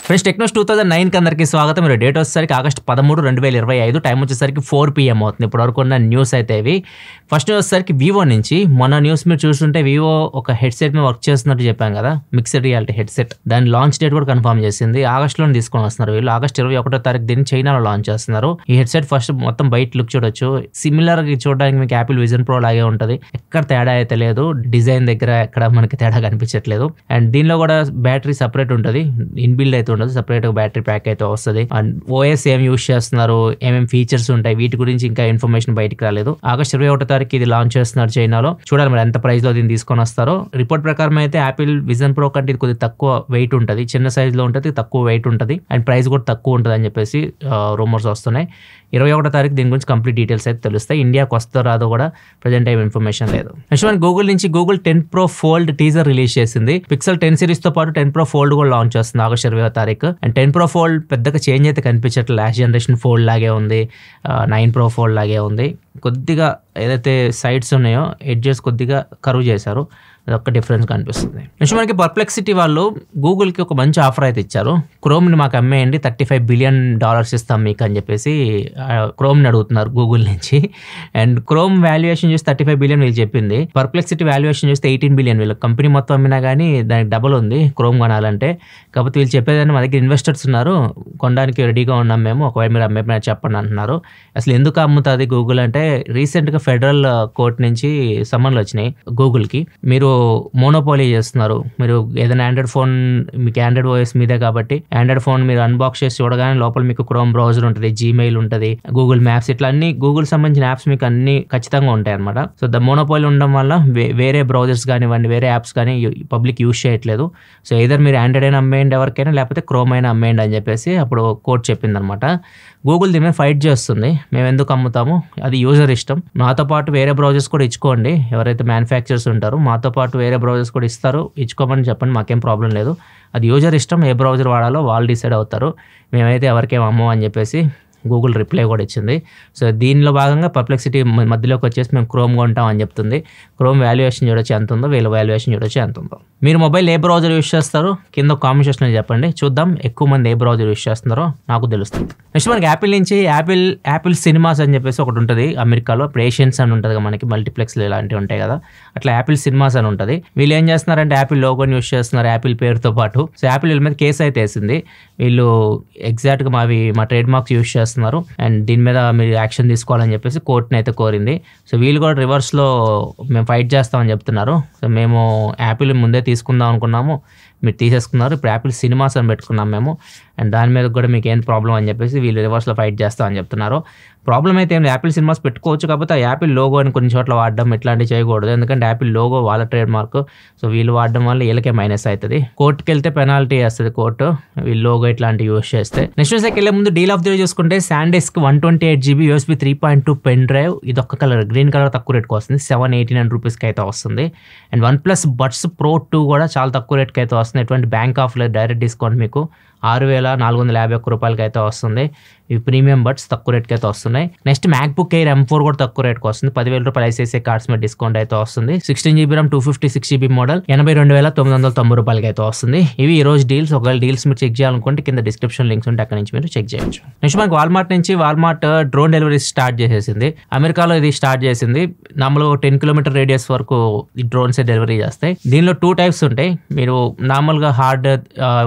Friends Technos 2009కి అందరికీ స్వాగతం. మీరు డేట్ వచ్చేసరికి ఆగస్ట్ 13, 2025, టైం వచ్చేసరికి 4 PM అవుతుంది. ఇప్పుడు వరకు ఉన్న న్యూస్ అయితే ఇవి. ఫస్ట్ న్యూస్ వచ్చేసరికి వివో నుంచి మొన్న న్యూస్ మీరు చూస్తుంటే వివో ఒక హెడ్సెట్ మీద వర్క్ చేస్తున్నట్టు చెప్పాం కదా, మిక్స్డ్ రియాలిటీ హెడ్సెట్. దాని లాంచ్ డేట్ కూడా కన్ఫర్మ్ చేసింది. ఆగస్టులో తీసుకొని వస్తున్నారు వీళ్ళు. ఆగస్ట్ 21వ తారీఖు దీన్ని చైనాలో లాంచ్ చేస్తున్నారు. ఈ హెడ్సెట్ ఫస్ట్ మొత్తం బయట లుక్ చూడొచ్చు. సిమిలర్ గా చూడడానికి మీకు యాపిల్ విజన్ ప్రో లాగే ఉంటుంది. ఎక్కడ తేడా అయితే లేదు. డిజైన్ దగ్గర ఎక్కడ మనకి తేడా కనిపించట్లేదు. అండ్ దీనిలో కూడా బ్యాటరీ సపరేట్ ఉంటుంది, ఇన్బిల్డ్ అయితే ఉండదు, సపరేట్ బ్యాటరీ ప్యాక్ అయితే వస్తుంది. అండ్ ఓఎస్ ఏం యూస్ చేస్తున్నారు, ఏమేమి ఫీచర్స్ ఉంటాయి, వీటి గురించి ఇంకా ఇన్ఫర్మేషన్ బయటకు రాలేదు. ఆగస్ట్ 21వ తారీఖు ఇది లాంచ్ చేస్తున్నారు చైనాలో. చూడాలి మరి ఎంత ప్రైస్ లో దీన్ని తీసుకొని వస్తారో. రిపోర్ట్ ప్రకారం అయితే యాపిల్ విజన్ ప్రో కంటే ఇది కొద్దిగా తక్కువ వెయిట్ ఉంటుంది, చిన్న సైజ్ లో ఉంటుంది, తక్కువ వెయిట్ ఉంటుంది, అండ్ ప్రైస్ కూడా తక్కువ ఉంటుంది అని చెప్పేసి రూమర్స్ వస్తున్నాయి. 21వ తారీఖు దీని గురించి కంప్లీట్ డీటెయిల్స్ అయితే తెలుస్తాయి. ఇండియాకి వస్తుందో రాదో కూడా ప్రజెంట్ టైం ఇన్ఫర్మేషన్ లేదు. నెక్స్ట్ మన గూగుల్ నుంచి Google 10 Pro Fold teaser release చేసింది. పిక్సెల్ 10 సిరీస్ తో పాటు 10 Pro Fold కూడా లాంచ్ చేస్తుంది ఆగస్ట్ 20వ తారీఖు. అండ్ 10 Pro Fold పెద్దగా చేంజ్ అయితే కనిపించట్లేదు. లాస్ట్ జనరేషన్ ఫోల్డ్ లాగే ఉంది, 9 Pro Fold లాగే ఉంది. కొద్దిగా ఏదైతే సైడ్స్ ఉన్నాయో ఎడ్జెస్ కొద్దిగా కరువు చేశారు, అదొక డిఫరెన్స్ కనిపిస్తుంది. నెక్స్ట్ మనకి పర్ప్లెక్సిటీ వాళ్ళు గూగుల్కి ఒక మంచి ఆఫర్ అయితే ఇచ్చారు. క్రోమ్ని మాకు అమ్మేయండి, $35 బిలియన్ ఇస్తాం మీకు అని చెప్పేసి క్రోమ్ని అడుగుతున్నారు గూగుల్ నుంచి. అండ్ క్రోమ్ వాల్యుయేషన్ చూస్తే 35 బిలియన్ వీళ్ళు చెప్పింది. పర్ప్లెక్సిటీ వాల్యుయేషన్ చూస్తే 18 బిలియన్. వీళ్ళు కంపెనీ మొత్తం అమ్మినా కానీ దానికి డబుల్ ఉంది క్రోమ్ కొనాలంటే. కాకపోతే వీళ్ళు చెప్పేదాన్ని మా దగ్గర ఇన్వెస్టర్స్ ఉన్నారు, కొనడానికి రెడీగా ఉన్నాం మేము, ఒకవేళ మీరు అమ్మే చెప్పండి అంటున్నారు. అసలు ఎందుకు అమ్ముతుంది గూగుల్ అంటే, రీసెంట్గా ఫెడరల్ కోర్ట్ నుంచి సమన్లు వచ్చినాయి గూగుల్కి. మీరు మోనోపోలీ చేస్తున్నారు, మీరు ఏదైనా ఆండ్రాయిడ్ ఫోన్, మీకు ఆండ్రాయిడ్ ఓఎస్ మీదే కాబట్టి ఆండ్రాయిడ్ ఫోన్ మీరు అన్బాక్స్ చేసి చూడగానే లోపల మీకు క్రోమ్ బ్రౌజర్ ఉంటుంది, జీమెయిల్ ఉంటుంది, గూగుల్ మ్యాప్స్, ఇట్లా అన్ని గూగుల్ సంబంధించిన యాప్స్ మీకు అన్ని ఖచ్చితంగా ఉంటాయి అనమాట. సో ద మోనోపోలీ ఉండడం వల్ల వేరే బ్రౌజర్స్ కానివ్వండి, వేరే యాప్స్ కానీ పబ్లిక్ యూజ్ చేయట్లేదు. సో ఏదర్ మీరు ఆండ్రాయిడ్ అయినా అమ్మేయండి ఎవరికైనా, లేకపోతే క్రోమ్ అయినా అమ్మేయండి అని చెప్పేసి అప్పుడు కోర్ట్ చెప్పింది అనమాట. గూగుల్ దీని మీద ఫైట్ చేస్తుంది, మేము ఎందుకు అమ్ముతాము, అది యూజర్ ఇష్టం, మాతో పాటు వేరే బ్రౌజర్స్ కూడా ఇచ్చుకోండి, ఎవరైతే మ్యానుఫ్యాక్చర్స్ ఉంటారో మాతో పాటు వేరే బ్రౌజర్స్ కూడా ఇస్తారు, ఇచ్చుకోమని చెప్పండి, మాకేం ప్రాబ్లం లేదు, అది యూజర్ ఇష్టం, ఏ బ్రౌజర్ వాడాలో వాళ్ళు డిసైడ్ అవుతారు, మేమైతే ఎవరికేం అమ్మం అని చెప్పేసి గూగుల్ రిప్లై కూడా ఇచ్చింది. సో దీనిలో భాగంగా పర్ప్లెక్సిటీ మధ్యలోకి వచ్చేసి మేము క్రోమ్ కొంటాం అని చెప్తుంది. క్రోమ్ వాల్యుయేషన్ చూడొచ్చు ఎంత ఉందో, వీళ్ళ వాల్యుయేషన్ చూడొచ్చు ఎంత ఉందో. మీరు మొబైల్ ఏ బ్రౌజర్ యూస్ చేస్తారో కింద కామెంట్ సెక్షన్లో చెప్పండి, చూద్దాం ఎక్కువ మంది ఏ బ్రౌజర్ యూస్ చేస్తున్నారో నాకు తెలుస్తుంది. నెక్స్ట్ మనకి యాపిల్ నుంచి యాపిల్ సినిమాస్ అని చెప్పేసి ఒకటి ఉంటుంది అమెరికాలో. పేషెన్స్ అని ఉంటుంది మనకి, మల్టీప్లెక్స్లు ఇలాంటివి ఉంటాయి కదా, అట్లా యాపిల్ సినిమాస్ అని ఉంటుంది. వీళ్ళు ఏం చేస్తున్నారంటే యాపిల్ లోగోని యూస్ చేస్తున్నారు యాపిల్ పేరుతో పాటు. సో యాపిల్ వీళ్ళ మీద కేసు అయితే వేసింది. వీళ్ళు ఎగ్జాక్ట్గా మా ట్రేడ్ మార్క్స్ యూస్ చేస్తున్నారు అండ్ దీని మీద మీరు యాక్షన్ తీసుకోవాలని చెప్పేసి కోర్టుని అయితే కోరింది. సో వీళ్ళు కూడా రివర్స్లో మేము ఫైట్ చేస్తామని చెప్తున్నారు. సో మేము యాపిల్ ముందే తీసుకుందాం అనుకున్నాము, మీరు తీసేసుకున్నారు, ఇప్పుడు యాపిల్ సినిమాస్ అని పెట్టుకున్నాం మేము, అండ్ దాని మీద కూడా మీకు ఏం ప్రాబ్లం అని చెప్పేసి వీళ్ళు రివర్స్లో ఫైట్ చేస్తామని చెప్తున్నారు. ప్రాబ్లం అయితే ఏం యాపిల్ సినిమాస్ పెట్టుకోవచ్చు, కాకపోతే ఆ యాపిల్ లోగో అని కొన్ని చోట్ల వాడడం ఇట్లాంటివి చేయకూడదు, ఎందుకంటే యాపిల్ లోగో వాళ్ళ ట్రేడ్ మార్క్. సో వీళ్ళు వాడడం వల్ల వీళ్ళకే మైనస్ అవుతుంది, కోర్టుకి వెళ్తే పెనాల్టీ వేస్తుంది కోర్టు వీళ్ళు లోగో ఇట్లాంటివి యూస్ చేస్తే. నెక్స్ట్ న్యూస్కి వెళ్ళే ముందు డీల్ ఆఫ్ ది డే చూసుకుంటే SanDisk 128GB USB 3.2 pen drive, ఇది ఒక్క కలర్ గ్రీన్ కలర్ తక్కువ రేట్కి వస్తుంది, $789 అయితే వస్తుంది. అండ్ OnePlus Buds Pro 2 కూడా చాలా తక్కువ రేట్కి అయితే వస్తుంది, ఎటువంటి బ్యాంక్ ఆఫ్ లేదు, డైరెక్ట్ డిస్కౌంట్ మీకు $6,451 అయితే వస్తుంది. ఇవి ప్రీమియం బడ్స్ తక్కువ రేట్కి అయితే వస్తున్నాయి. నెక్స్ట్ MacBook Air M4 కూడా తక్కువ రేట్కి వస్తుంది, $10,000 ఐసిఐసిఐ కార్డ్స్ మీద డిస్కౌంట్ అయితే వస్తుంది. 16GB RAM 256GB మోడల్ $82,990 అయితే వస్తుంది. ఇవి ఈ రోజు డీల్స్. ఒకవేళ డీల్స్ మీరు చెక్ చేయాలనుకుంటే కింద డిస్క్రిప్షన్ లింక్స్ ఉంటే అక్కడ నుంచి మీరు చెక్ చేయొచ్చు. నెక్స్ట్ మనకి వాల్మార్ట్ నుంచి డ్రోన్ డెలివరీ స్టార్ట్ చేసేసింది. అమెరికాలో ఇది స్టార్ట్ చేసింది. నార్మల్గా 10 కిలోమీటర్ రేడియస్ వరకు ఈ డ్రోన్స్ డెలివరీ చేస్తాయి. దీనిలో 2 టైప్స్ ఉంటాయి. మీరు నార్మల్గా హార్డ్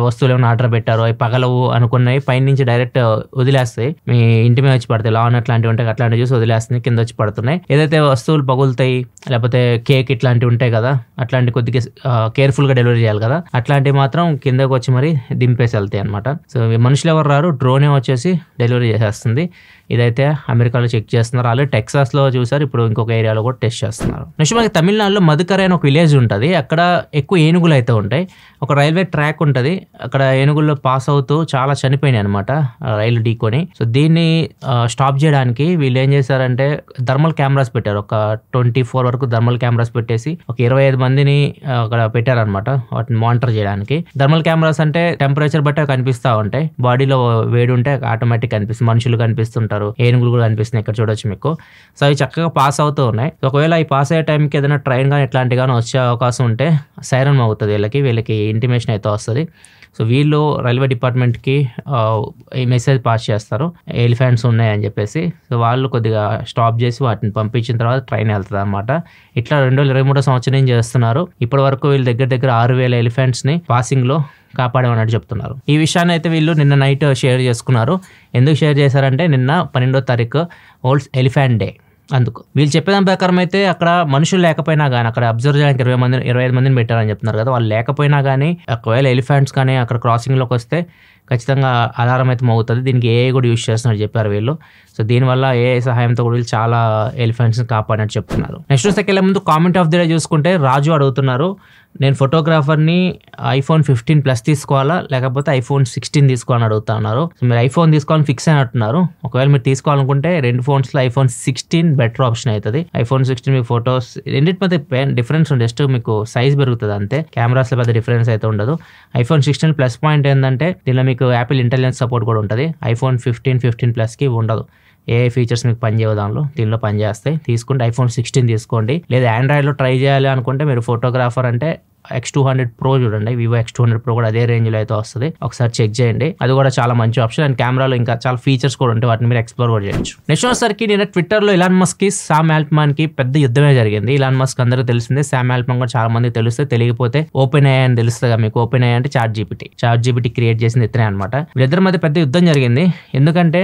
వస్తువులు ఏమైనా ఆర్డర్ పెట్టారు, అవి పగలవు అనుకున్నాయి, పైనుంచి డైరెక్ట్ వదిలేస్తాయి, మీ ఇంటి మీద వచ్చి పడతాయి, లాన్ అట్లాంటివి ఉంటాయి, అట్లాంటివి చూసి వదిలేస్తుంది, కింద వచ్చి పడుతున్నాయి. ఏదైతే వస్తువులు పగులుతాయి, లేకపోతే కేక్ ఇట్లాంటివి ఉంటాయి కదా, అట్లాంటి కొద్దిగా కేర్ఫుల్గా డెలివరీ చేయాలి కదా, అట్లాంటివి మాత్రం కిందకి వచ్చి మరి దింపేసి వెళ్తాయి అనమాట. సో మనుషులు ఎవరు రారు, డ్రోనే వచ్చేసి డెలివరీ చేసేస్తుంది. ఇదైతే అమెరికాలో చెక్ చేస్తున్నారు, అలాగే టెక్సాస్లో చూసారు, ఇప్పుడు ఇంకొక ఏరియాలో కూడా టెస్ట్ చేస్తున్నారు. నెక్స్ట్ మనకి తమిళనాడులో మధుకరై అని ఒక విలేజ్ ఉంటుంది, అక్కడ ఎక్కువ ఏనుగులు అయితే ఉంటాయి. ఒక రైల్వే ట్రాక్ ఉంటుంది, అక్కడ ఏనుగుల్లో పాస్ అవుతూ చాలా చనిపోయినాయి అనమాట రైలు ఢీకొని. సో దీన్ని స్టాప్ చేయడానికి వీళ్ళు ఏం చేశారంటే థర్మల్ కెమెరాస్ పెట్టారు, ఒక 24 వరకు థర్మల్ కెమెరాస్ పెట్టేసి ఒక 25 మందిని అక్కడ పెట్టారనమాట వాటిని మానిటర్ చేయడానికి. థర్మల్ కెమెరాస్ అంటే టెంపరేచర్ బట్టి కనిపిస్తూ ఉంటాయి, బాడీలో వేడి ఉంటే ఆటోమేటిక్ కనిపిస్తుంది, మనుషులు కనిపిస్తుంటారు, ఏనుగులు కూడా కనిపిస్తున్నాయి ఇక్కడ చూడొచ్చు మీకు. సో అవి చక్కగా పాస్ అవుతూ ఉన్నాయి. ఒకవేళ ఈ పాస్ అయ్యే టైంకి ఏదైనా ట్రైన్ కానీ ఇట్లాంటి కానీ వచ్చే అవకాశం ఉంటే సైరన్ అవుతుంది, వీళ్ళకి ఇంటిమేషన్ అయితే వస్తుంది. సో వీళ్ళు రైల్వే డిపార్ట్మెంట్కి ఈ మెసేజ్ పాస్ చేస్తారు ఎలిఫెంట్స్ ఉన్నాయని చెప్పేసి. సో వాళ్ళు కొద్దిగా స్టాప్ చేసి వాటిని పంపించిన తర్వాత ట్రైన్ వెళ్తుంది అనమాట. ఇట్లా 2023 సంవత్సరం నుంచి చేస్తున్నారు. ఇప్పటి వరకు వీళ్ళ దగ్గర 6,000 ఎలిఫెంట్స్ని పాసింగ్లో కాపాడమన్నట్టు చెప్తున్నారు. ఈ విషయాన్ని అయితే వీళ్ళు నిన్న నైట్ షేర్ చేసుకున్నారు. ఎందుకు షేర్ చేశారంటే నిన్న 12వ తారీఖు వరల్డ్ ఎలిఫెంట్ డే. అందుకు వీళ్ళు చెప్పేదాని ప్రకారం అయితే అక్కడ మనుషులు లేకపోయినా కానీ అక్కడ అబ్జర్వ్ చేయడానికి 25 మందిని పెట్టారని చెప్తున్నారు కదా. వాళ్ళు లేకపోయినా కానీ ఒకవేళ ఎలిఫెంట్స్ కానీ అక్కడ క్రాసింగ్లోకి వస్తే ఖచ్చితంగా అలారం అయితే మోగుతుంది. దీనికి ఏఐ కూడా యూజ్ చేస్తున్నారు చెప్పారు వీళ్ళు. సో దీనివల్ల ఏఐ సహాయంతో కూడా వీళ్ళు చాలా ఎలిఫెంట్స్ని కాపాడినట్టు చెప్తున్నారు. నెక్స్ట్ సెకండ్ ముందు కామెంట్ ఆఫ్ ది డే చూసుకుంటే రాజు అడుగుతున్నారు, నేను ఫోటోగ్రాఫర్ని iPhone 15 Plus తీసుకోవాలా లేకపోతే iPhone 16 తీసుకోవాలని అడుగుతున్నారు. సో మీరు iPhone తీసుకోవాలని ఫిక్స్ అయినట్టున్నారు. ఒకవేళ మీరు తీసుకోవాలనుకుంటే 2 ఫోన్స్లో iPhone 16 బెటర్ ఆప్షన్ అవుతుంది. iPhone 16 మీకు ఫొటోస్ రెండింటి మధ్య డిఫరెన్స్ ఉంది, జస్ట్ మీకు సైజ్ పెరుగుతుంది అంతే. కెమెరాస్లో పెద్ద డిఫరెన్స్ అయితే ఉండదు. iPhone 16 ప్లస్ పాయింట్ ఏంటంటే దీనిలో మీకు యాపిల్ ఇంటెలిజెన్స్ సపోర్ట్ కూడా ఉంటుంది. iPhone 15 Plusకి ఉండదు. ఏ ఫీచర్స్ మీకు పనిచేయవు దీనిలో పనిచేస్తాయి. తీసుకుంటే iPhone 16 తీసుకోండి. లేదా ఆండ్రాయిడ్లో ట్రై చేయాలి అనుకుంటే మీరు ఫోటోగ్రాఫర్ అంటే X200 Pro చూడండి. వివో X200 Pro కూడా అదే రేంజ్లో అయితే వస్తుంది. ఒకసారి చెక్ చేయండి, అది కూడా చాలా మంచి ఆప్షన్. అండ్ కెమెరాలో ఇంకా చాలా ఫీచర్స్ కూడా ఉంటాయి, వాటిని మీరు ఎక్స్ప్లోర్ కూడా చేయొచ్చు. నెక్స్ట్ వచ్చేసరికి నేను ట్విట్టర్లో ఇలాన్ మస్క్కి సామ్ ఆల్ట్మాన్కి పెద్ద యుద్ధమే జరిగింది. ఇలాన్ మస్క్ అందరికీ తెలిసిందే, సామ్ ఆల్ట్మాన్ కూడా చాలా మందికి తెలుస్తుంది. తెలియకపోతే ఓపెన్ AI అని తెలుస్తుంది మీకు. ఓపెన్ AI అంటే చాట్ జీపీటీ క్రియేట్ చేసింది ఇతనే అనమాట. వీళ్ళిద్దరి మధ్య పెద్ద యుద్ధం జరిగింది. ఎందుకంటే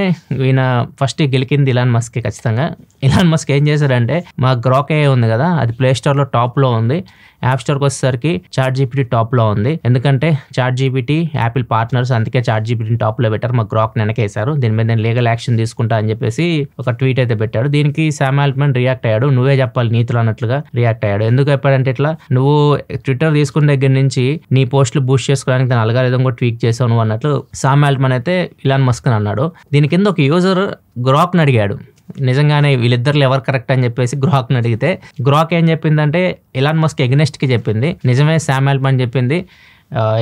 ఈయన ఫస్ట్ గెలికింది ఇలాన్ మస్క్ ఖచ్చితంగా. ఇలాన్ మస్క్ ఏం చేశాడంటే మా గ్రాక్ AI ఉంది కదా, అది ప్లే స్టోర్లో టాప్లో ఉంది. యాప్ స్టోర్కి వచ్చేసరికి చాట్ జీపీటీ టాప్లో ఉంది. ఎందుకంటే చాట్ జీపీటీ యాపిల్ పార్ట్నర్స్, అందుకే చాట్ జీపీటీని టాప్లో పెట్టారు. మా గ్రాక్ వెనకేశారు. దీని మీద నేను లీగల్ యాక్షన్ తీసుకుంటా అని చెప్పేసి ఒక ట్వీట్ అయితే పెట్టాడు. దీనికి సామ్ ఆల్ట్మాన్ రియాక్ట్ అయ్యాడు. నువ్వే చెప్పాలి నీతులు అన్నట్లుగా రియాక్ట్ అయ్యాడు. ఎందుకు చెప్పాడంటే ఇట్లా నువ్వు ట్విట్టర్ తీసుకున్న దగ్గర నుంచి నీ పోస్టులు బూస్ట్ చేసుకోవడానికి దాని అల్గారిథం కూడా ట్వీట్ చేసావు నువ్వు అన్నట్లు సామ్ ఆల్ట్మాన్ అయితే ఇలాన్ మస్క్ అని అన్నాడు. దీని కింద ఒక యూజర్ గ్రాక్ని అడిగాడు, నిజంగానే వీళ్ళిద్దరు ఎవరు కరెక్ట్ అని చెప్పేసి గ్రాక్ని అడిగితే గ్రాక్ ఏం చెప్పిందంటే ఇలాన్ మస్క్ ఎగ్నెస్ట్కి చెప్పింది. నిజమే సామ్ ఆల్ట్మాన్ చెప్పింది.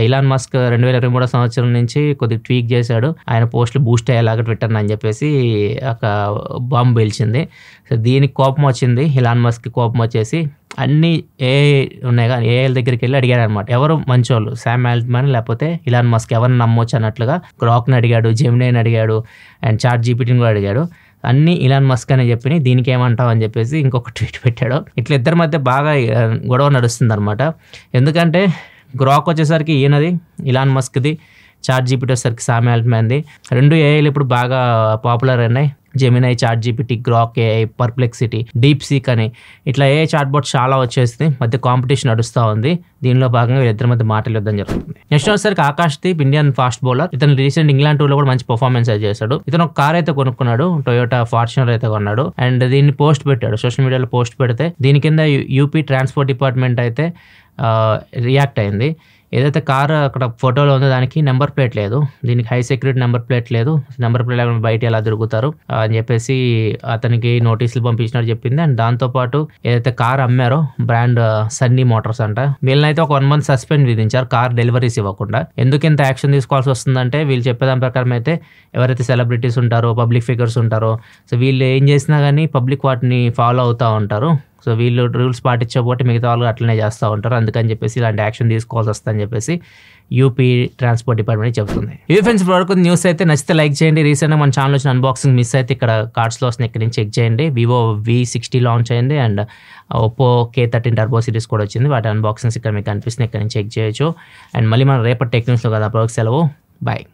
ఇలాన్ మస్క్ 2023 సంవత్సరం నుంచి కొద్దిగా ట్వీక్ చేశాడు, ఆయన పోస్టులు బూస్ట్ అయ్యేలాగా ట్విట్టర్ని అని చెప్పేసి ఒక బాంబు పేల్చింది. సో దీనికి కోపం వచ్చింది, ఇలాన్ మస్క్కి కోపం వచ్చేసి అన్ని ఏఐ ఉన్నాయి కానీ ఏఐల దగ్గరికి వెళ్ళి అడిగాడు అనమాట, ఎవరు మంచోళ్ళు సామ్ ఆల్ట్మాన్ లేకపోతే ఇలాన్ మస్క్ ఎవరిని నమ్మొచ్చు అన్నట్లుగా గ్రాక్ని అడిగాడు, జెమినైని అడిగాడు, అండ్ చాట్ జీపీటీని కూడా అడిగాడు. అన్నీ ఇలాన్ మస్క్ అని చెప్పి దీనికి ఏమంటావు అని చెప్పేసి ఇంకొక ట్వీట్ పెట్టాడు. ఇట్లా ఇద్దరి మధ్య బాగా గొడవ నడుస్తుంది అనమాట. ఎందుకంటే గ్రాక్ వచ్చేసరికి ఈయనది ఇలాన్ మస్క్ది, చాట్ జీపీటీ వచ్చేసరికి సామ్ ఆల్ట్మాన్ది. 2 ఏఐలు ఇప్పుడు బాగా పాపులర్ అయినాయి. Gemini, ChatGPT, Grok AI, Perplexity, DeepSeek అని ఇట్లా AI చాట్ బోట్స్ చాలా వచ్చేసి మధ్య కాంపిటీషన్ నడుస్తూ ఉంది. దీనిలో భాగంగా వీళ్ళిద్దరి మధ్య మాటలు యుద్ధం జరుగుతుంది. నెక్స్ట్ వచ్చేసరికి ఆకాష్దీప్, ఇండియన్ ఫాస్ట్ బౌలర్. ఇతను రీసెంట్ ఇంగ్లాండ్ టూర్లో కూడా మంచి పర్ఫార్మెన్స్ అయితే చేశాడు. ఇతను ఒక కార్ అయితే కొనుక్కున్నాడు, టొయోటా ఫార్చునర్ అయితే కొన్నాడు. అండ్ దీన్ని పోస్ట్ పెట్టాడు, సోషల్ మీడియాలో పోస్ట్ పెడితే దీని కింద యూపీ ట్రాన్స్పోర్ట్ డిపార్ట్మెంట్ అయితే రియాక్ట్ అయింది. ఏదైతే కార్ అక్కడ ఫోటోలో ఉందో దానికి నెంబర్ ప్లేట్ లేదు, దీనికి హై సెక్యూరిటీ నెంబర్ ప్లేట్ లేదు, నెంబర్ ప్లేట్ లేకుండా బయట ఎలా తిరుగుతారు అని చెప్పేసి అతనికి నోటీసులు పంపించినట్టు చెప్పింది. అండ్ దాంతోపాటు ఏదైతే కార్ అమ్మారో బ్రాండ్ సన్నీ మోటార్స్ అంట, వీళ్ళనైతే ఒక 1 month సస్పెండ్ విధించారు కార్ డెలివరీస్ ఇవ్వకుండా. ఎందుకు ఇంత యాక్షన్ తీసుకోవాల్సి వస్తుందంటే వీళ్ళు చెప్పేదాని ప్రకారం అయితే ఎవరైతే సెలబ్రిటీస్ ఉంటారో, పబ్లిక్ ఫిగర్స్ ఉంటారో, సో వీళ్ళు ఏం చేసినా కానీ పబ్లిక్ వాటిని ఫాలో అవుతూ ఉంటారు. సో వీళ్ళు రూల్స్ పాటించకపోతే మిగతా వాళ్ళు అట్లనే చేస్తూ ఉంటారు. అందుకని చెప్పేసి ఇలాంటి యాక్షన్ తీసుకోవాల్సి వస్తుందని చెప్పేసి యూపీ ట్రాన్స్పోర్ట్ డిపార్ట్మెంట్ చెప్తుంది. ఈ ఫ్రెండ్స్ వరకు న్యూస్ అయితే నచ్చితే లైక్ చేయండి. రీసెంట్గా మన ఛానల్ వచ్చిన అన్బాక్సింగ్ మిస్ అయితే ఇక్కడ కార్డ్స్లో వస్తుంది, ఇక్కడ నుంచి చెక్ చేయండి. వివో V60 లాంచ్ అయింది and Oppo K13 turbo series కూడా వచ్చింది. వాటి అన్బాక్సింగ్స్ ఇక్కడ మీకు కనిపిస్తుంది, ఇక్కడ నుంచి చెక్ చేయొచ్చు. అండ్ మళ్ళీ మనం రేపటి టెక్ న్యూస్లో కదా, అప్పటివరకు సెలవు, బాయ్.